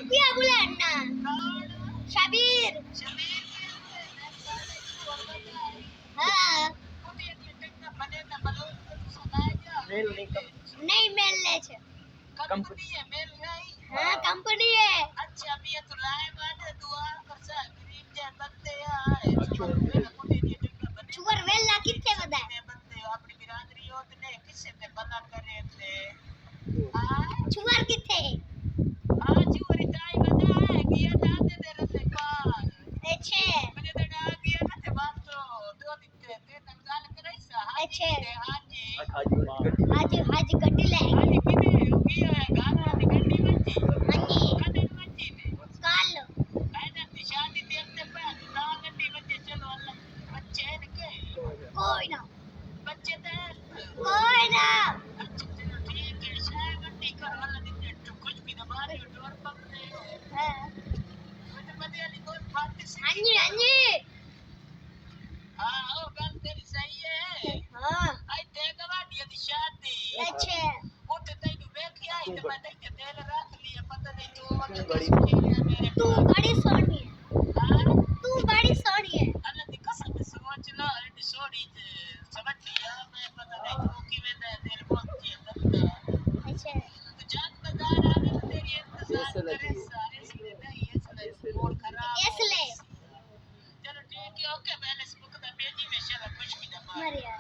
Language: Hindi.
Iya bulan nah. Syabir. हाँ मेल नहीं नहीं मेल ले छे कंपनी है मेल नहीं हाँ कंपनी है अच्छा अभी ये तो लाए बाद दुआ कर सा गरीब जे बंदे आए चुवर वेल ला किथे बदा बंदे अपनी बिरादरी होत ने किसे ने भला करे थे चुवर किथे हां चुवरी ताई बता है कि ये दाते दे रते पार अच्छे मुझे तो डा दिया ना थे बात तो दो दिन ते गाल करे सा अच्छे हाजी हाजी हाजी गड्डी ले हाजी किने होगी है गाना दी गड्डी बंदी हाजी कदे बंदी ने काल आइना दी शादी देखते पे ना गड्डी बंदी चलो अल्लाह बच्चे हैं के कोई ना बच्चे थे कोई ना अच्छा चलो ठीक है शाय गड्डी कर वाला दिन कुछ भी ना मारी डोर पकड़े हाँ मुझे मजे वाली कोई बात नहीं हाजी हाजी हां ओ बात तेरी सही है हाँ आई देख वाडी दी शादी अच्छे उठे तैनू देखी आई तो मैं देख के तेरे रख लिया पता नहीं तू बड़ी मेरे तू बड़ी सोनी है हां तू बड़ी सोनी है अल्लाह दी कसम सोच लो एडी सोड़ी समझ लिया मैं पता नहीं तू की में दिल पहुंची बंदा अच्छे तो जान बाजार आ गई तेरी इंतजार करे सारे इसलिए नहीं इसलिए मूड खराब इसलिए चलो ठीक है ओके मैंने इसको भेजी में शाला कुछ भी ना मरिया